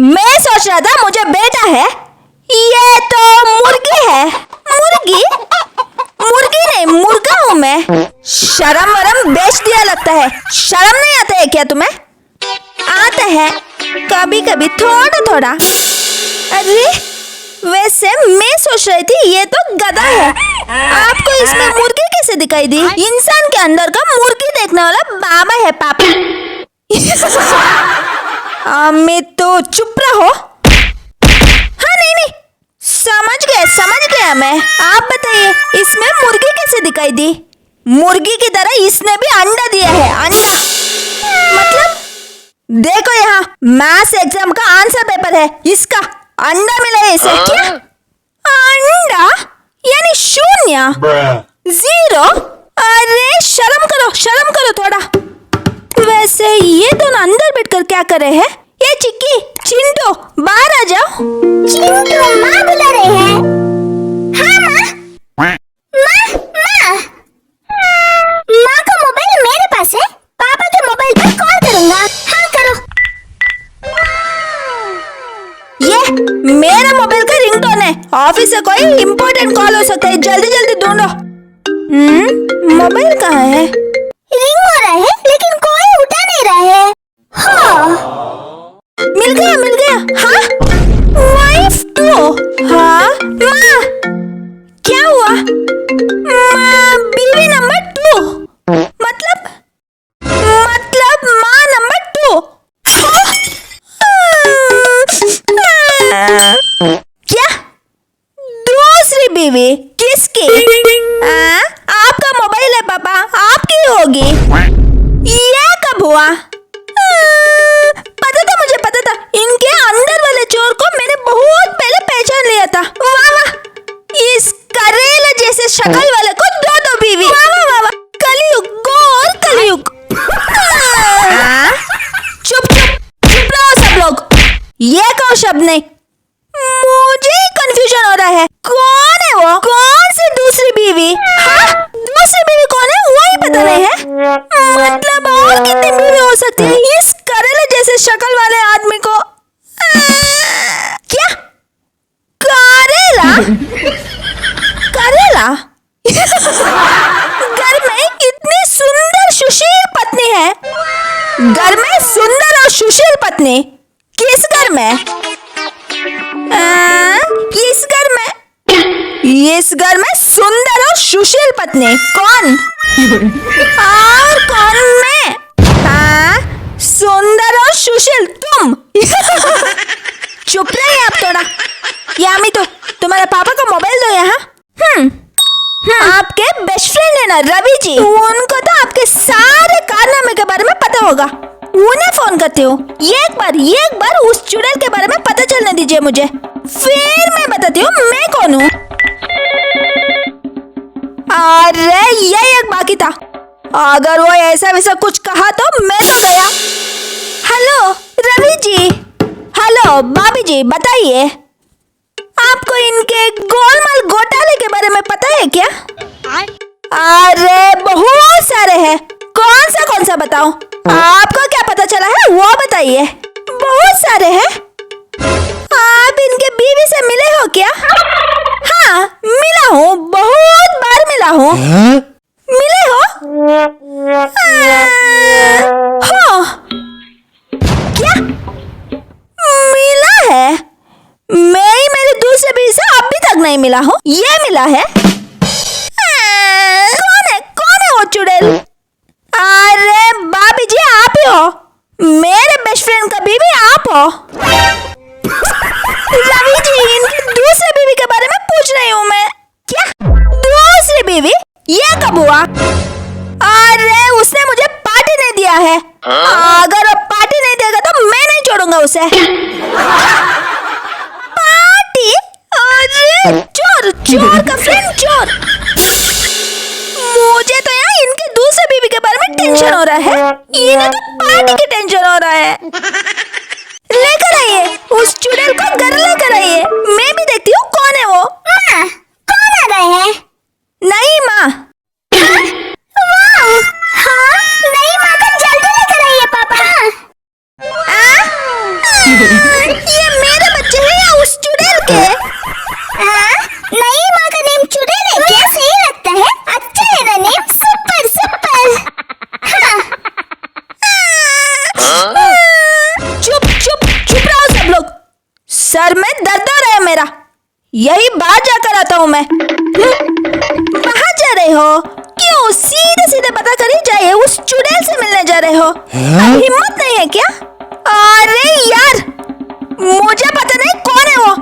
मैं सोच रहा था मुझे बेटा है, ये तो मुर्गी है। मुर्गी? मुर्गी नहीं, मुर्गा हूँ मैं। शर्म वरम बेच दिया लगता है। शर्म नहीं आता है क्या तुम्हें? आता है कभी कभी, थोड़ा थोड़ा। अरे वैसे मैं सोच रही थी ये तो गधा है। आपको इसमें मुर्गी कैसे दिखाई दी? इंसान के अंदर का मुर्गी देखने वाला बाबा है पापा। अमित तो चुप रहो। हाँ नहीं, समझ गया मैं। आप बताइए इसमें मुर्गी कैसे दिखाई दी? मुर्गी की तरह इसने भी अंडा दिया है। अंडा मतलब देखो यहाँ मैथ्स एग्जाम का आंसर पेपर है, इसका अंडा मिला है इसे। क्या अंडा यानी शून्य, जीरो? अरे शर्म करो थोड़ा। वैसे ये दोनों अंदर बैठकर क्या कर रहे हैं? ये चिक्की चिंटू बाहर आ जाओ। चिंटू माँ बुला रहे हैं। हाँ माँ का मोबाइल मेरे पास है, पापा के मोबाइल पर कॉल करूंगा। हाँ करो। ये मेरा मोबाइल का रिंगटोन है, ऑफिस से कोई इम्पोर्टेंट कॉल हो सकता है, जल्दी ढूंढो। मोबाइल कहाँ है? रिंग हो रहा है लेकिन कोई उठा नहीं रहा है। हाँ मिल गया। हाँ वाइफ टू। हाँ माँ क्या हुआ? माँ बीवी नंबर 2 मतलब माँ नंबर 2। क्या दूसरी बीवी? किसकी? आपका मोबाइल है पापा, आपकी होगी। ये कब हुआ? पता था इनके अंदर वाले चोर को मैंने बहुत पहले पहचान लिया था। वाह इस करेला जैसे शक्ल वाले को दो बीवी। वाह कलयुग, घोर कलयुग। चुप रहो सब लोग। ये कौन शब्द नहीं, मुझे कंफ्यूजन हो रहा है। कौन है वो? कौन सी दूसरी बीवी? हाँ दूसरी बीवी कौन है वो ही पता नहीं है। मतलब और कितनी बीवी हो सकती है इस करेले जैसे शक्ल वाले आदमी को? क्या करेला? घर में इतनी सुंदर सुशील पत्नी है। घर में सुंदर और सुशील पत्नी? किस घर में? इस घर में सुंदर और सुशील पत्नी कौन? और कौन मैं? सुंदर और सुशील तुम। चुप रहिए आप थोड़ा। यामी तो तुम्हारे पापा का मोबाइल दो यहाँ। आपके बेस्ट फ्रेंड है ना रवि जी, उनको तो आपके सारे कारनामे के बारे में पता होगा। उन्हें फोन करते हो। एक बार उस चुड़ैल के बारे में पता चलने दीजिए मुझे, फिर मैं बताती हूँ मैं कौन हूँ। अरे ये एक बाकी था, अगर वो ऐसा वैसा कुछ कहा तो मैं तो गया। हेलो रवि जी। हेलो भाभी जी, बताइए आपको इनके गोलमाल घोटाले के बारे में पता है क्या? अरे बहुत सारे हैं, कौन सा बताऊं? आपको क्या पता चला है वो बताइए। बहुत सारे हैं। आप इनके बीवी से मिले हो क्या? हाँ मिला हूँ, बहुत बार मिला हूँ। मिले हो? हाँ क्या मिला है? मैं ही मेरी दूसरे बीवी से अभी तक नहीं मिला हूँ, ये मिला है। कौन है वो चुड़ैल? अरे भाभी जी आप ही हो, मेरे बेस्ट फ्रेंड का बीवी आप हो। रवि जी इनकी दूसरी बीवी के बारे में पूछ रही हूँ मैं। क्या दूसरी बीवी? ये कब हुआ? अरे उसने मुझे पार्टी नहीं दिया है। अगर वो पार्टी नहीं देगा तो मैं नहीं छोड़ूंगा उसे। पार्टी? अरे चोर का फ्रेंड चोर। मुझे तो यहाँ इनके दूसरे बीवी के बारे में टेंशन हो रहा है, इन्हें तो पार्टी की टेंशन हो रहा है। लेकर आइए उस चुड़ैल को, घर लेकर आइए, मैं भी देखती हूँ कौन है वो। माँ कौन आ रहे हैं? नहीं माँ। हाँ नहीं माँ को जल्दी लेकर आइए पापा। ये चुप चुप चुप रहो सब लोग। सर में दर्द हो रहा है मेरा, यही बाहर जाकर आता हूँ मैं। बाहर जा रहे हो? क्यों? सीधे सीधे पता करी जाइए, उस चुड़ैल से मिलने जा रहे हो? अब हिम्मत नहीं है क्या? अरे यार, मुझे पता नहीं कौन है वो,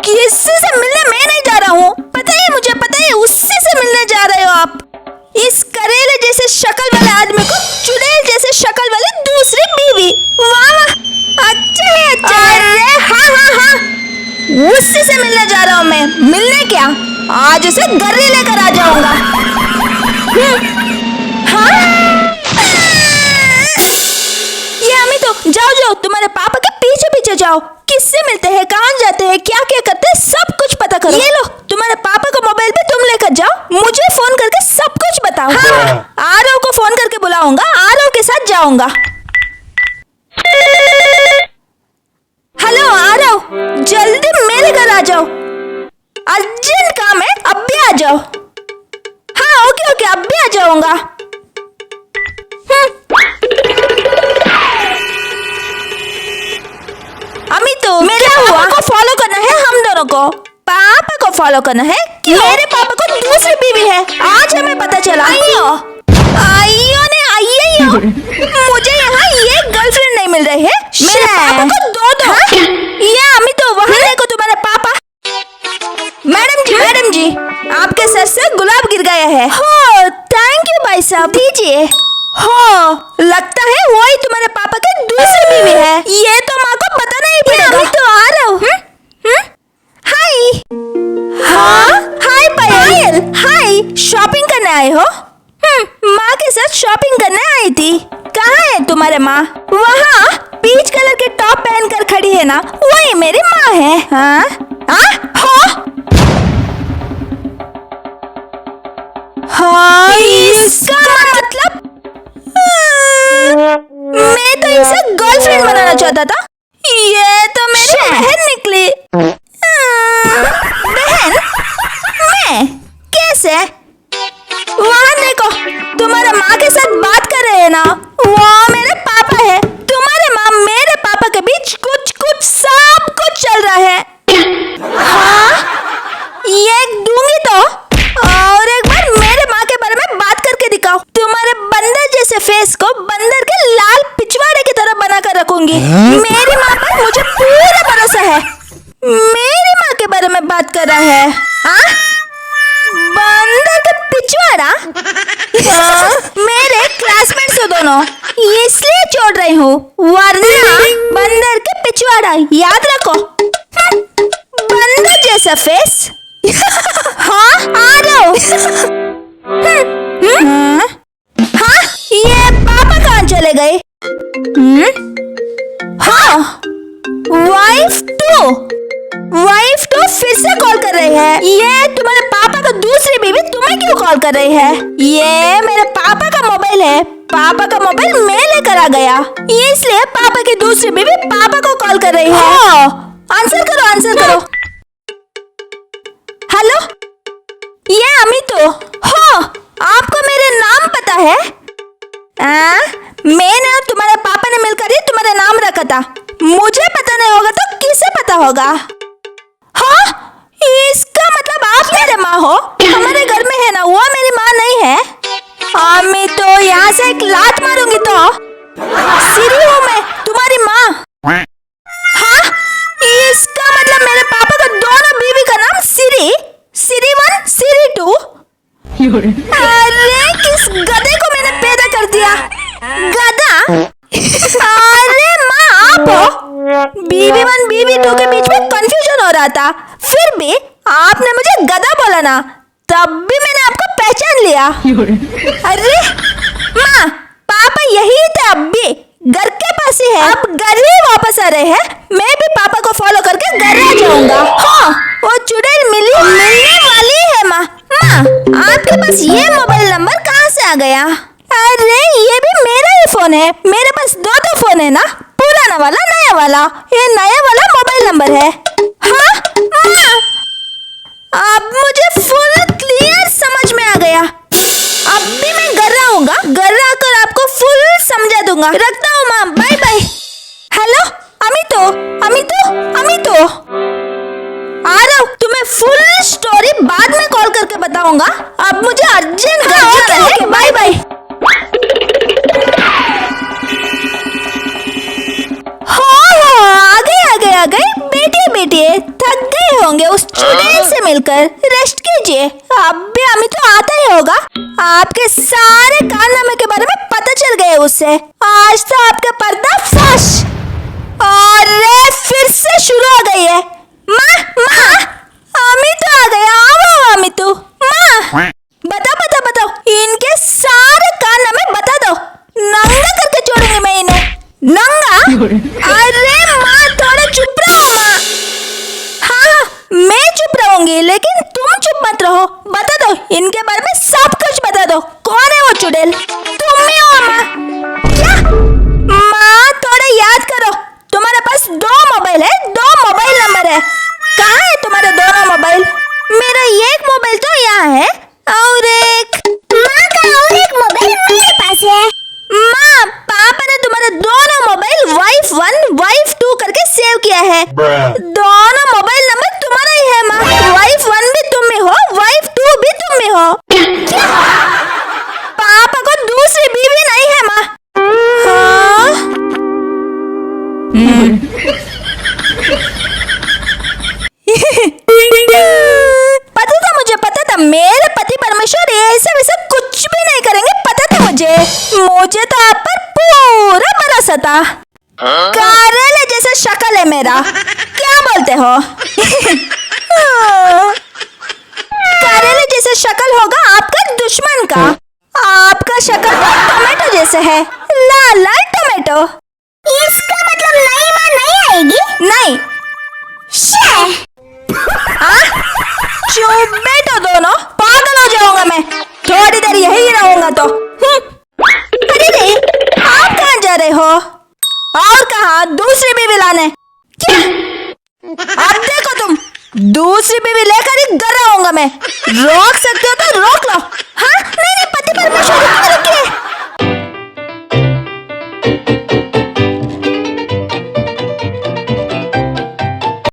किसी से मिलने मैं नहीं जा रहा हूँ। पता है मुझे, पता है, उससे से मिलने जा रहे हो आप। इस करेले जैसे शक्ल वाले आदमी को चुड़ैल जैसे शक्ल वाली दूसरी बीवी। वाह वाह, अच्छा है, अच्छा है। अरे हाँ हाँ हाँ, उससे से मिलने जा रहा हूँ मैं। मिलने क्या, आज उसे गर्री लेकर आ जाऊंगा। हाँ, ये अमी तो जाओ जाओ, तुम्हारे पापा के पीछे पीछे जाओ। किससे मिलते हैं, कहाँ जाते हैं, क्या क्या करते हैं, सब कुछ पता करो। ये लो, तुम्हारे पापा को मोबाइल पे तुम लेकर जाओ, मुझे फोन करके सब कुछ बताओ। हाँ, आरव को फोन करके बुलाऊंगा, आरव के साथ जाऊंगा। हेलो आरव, जल्दी मेरे घर आ जाओ, अर्जेंट काम है, अब भी आ जाओ। हाँ ओके ओके, अब भी आ जाऊंगा। अमी तो मेरे पापा को फॉलो करना है, हम दोनों को पापा को फॉलो करना है। मेरे पापा को दूसरी बीवी है, आज हमें पता चला। आइयो आइयो ने आइयो, मुझे यहाँ ये गर्लफ्रेंड नहीं मिल रही है, मेरे पापा को दो। ये अमी तो वहाँ देखो, तुम्हारे पापा। मैडम जी, आपके सर से गुलाब गिर गया है। हो, थैंक यू भाई साहब, दीजिए। हो, लगता है वही तुम्हारे पापा की दूसरी बीवी है। ये तो माँ को पता नहीं पड़ेगा। मैं तो आ रहा हूँ। हाय। हाँ हाय पायल, हाय। शॉपिंग करने आए हो? माँ के साथ शॉपिंग करने आई थी। कहाँ है तुम्हारे माँ? वहाँ पीच कलर के टॉप पहनकर खड़ी है ना, वही मेरी माँ है। हाँ हाँ, इसका मतलब मैं तो इसे गर्लफ्रेंड बनाना चाहता था, ये तो मेरी बहन निकली। बहन? मैं? कैसे? वहाँ देखो, तुम्हारे माँ के साथ बात कर रहे हैं ना, वो मेरे पापा है। तुम्हारे माँ मेरे पापा के बीच कुछ कुछ सब कुछ चल रहा है। हाँ, ये दूंगी तो, और एक बार मेरे माँ के बारे में बात करके दिखाओ। तुम्हारे बंदर जैसे फेस को बंदर के लाल पिछवाड़े की तरह बना कर रखूंगी। मेरी माँ पर मुझे पूरा भरोसा है। मेरी माँ के बारे में बात कर रहा है? हाँ, बंदर का पिछवाड़ा? मेरे क्लासमेट्स हो दोनों, इसलिए छोड़ रही हूँ, वरना बंदर के पिछवाड़ा याद रखो। बंदर जैसा फेस। हाँ आ रहा हूँ। हाँ, ये पापा कहाँ चले गए? हाँ, वाइफ टू फिर से कॉल कर रही है। ये तुम्हारे पापा का दूसरी बीवी तुम्हें क्यों कॉल कर रही है? ये मेरे पापा का मोबाइल है, पापा का मोबाइल मैं लेकर आ गया, इसलिए पापा की दूसरी बीवी पापा को कॉल कर रही है। आंसर करो, आंसर करो। हेलो, ये अमितो हो, आपको मेरे नाम पता है? मैंने तुम्हारे पापा ने मिलकर ही तुम्हारा नाम रखा था, मुझे पता नहीं होगा तो किसे पता होगा? हाँ, इसका मतलब आप मेरे माँ हो? हमारे घर में है ना, वो मेरी माँ नहीं है। अमितो, यहाँ से एक लात मारूंगी तो। सिरी हूँ मैं, तुम्हारी माँ। हाँ, इसका मतलब मेरे पापा का दोनों बीवी का नाम सिरी 1, सिरी 2। अरे किस गधे को मैंने पैदा कर दिया? गधा? अरे माँ आप हो? बीवी 1 बीवी 2 के बीच में कंफ्यूजन हो रहा था, फिर भी आपने मुझे गधा बोला ना, तब भी मैंने आपको पहचान लिया। अरे माँ, पापा यही थे, अब भी घर के पास ही है। अब घर ही वापस आ रहे हैं, मैं भी पापा को फॉलो करके घर आ जाऊंगा। हाँ, वो चुड़ैल मिलने वाली है। माँ, आपके पास ये मोबाइल नंबर कहाँ से आ गया? अरे ये भी मेरा ही फोन है, मेरे पास 2 फोन है ना, पुराना वाला नया वाला। ये नया वाला मोबाइल नंबर है। हाँ माँ, अब मुझे फुल क्लियर समझ में आ गया। अब भी मैं घर आऊंगा, घर आकर आपको फुल समझा दूंगा। रखता हूँ माँ, बाय बाय। बताऊंगा। अब मुझे अर्जेंट घर जाना है। Bye bye. आ गए बेटिए थक गए होंगे उस चुड़ैल से मिलकर। रेस्ट कीजिए, अब भी अमित तो आता ही होगा। आपके सारे कारनामे के बारे में पता चल गए उससे। आज तो आपका पर्दाफाश। और फिर से शुरू हो गई है। माँ अमित आ गया। आओ अमित। माँ बताओ इनके सारे कारनामे बता दो। नंगा करके छोड़ूंगी मैं इन्हें। नंगा? अरे माँ थोड़ा चुप रहो माँ। हाँ मैं चुप रहूंगी, लेकिन तुम चुप मत रहो। बता दो इनके बारे में सब कुछ बता दो। कौन है वो चुड़ैल? तुम ही हो माँ। क्या? माँ थोड़ा याद करो। तुम्हारे पास 2 मोबाइल है, 2 मोबाइल नंबर है। कहाँ है तुम्हारे दोनों मोबाइल? मेरा एक मोबाइल तो यहाँ है और एक माँ का और एक मोबाइल मेरे पास है। माँ पापा ने तुम्हारे दोनों मोबाइल वाइफ 1 वाइफ 2 करके सेव किया है। दोनों मोबाइल नंबर तुम्हारा ही है माँ। वाइफ 1 भी तुम में हो, वाइफ 2 भी तुम में हो। क्या? पापा को दूसरी बीवी नहीं है माँ। हाँ? पता था मेरे पति परमेश्वर ऐसा वैसा कुछ भी नहीं करेंगे। पता था मुझे तो आप पर पूरा भरोसा था। कार्यालय जैसा शक्ल है मेरा, क्या बोलते हो? कार्यालय जैसा शक्ल होगा आपका दुश्मन का। आपका शक्ल तो टमाटो जैसे है, लाल लाल टमाटो। इसका मतलब नई माँ नहीं आएगी? नहीं। चुप बैठो दोनों, पागल हो जाऊंगा मैं। थोड़ी देर यही रहूंगा तो। अरे आप कहाँ जा रहे हो? और कहा दूसरी बीवी लाने? क्या? अब देखो तुम, दूसरी बीवी लेकर ही घर रहूंगा मैं। रोक सकते हो तो रोक लो। हाँ नहीं पति परमेश्वर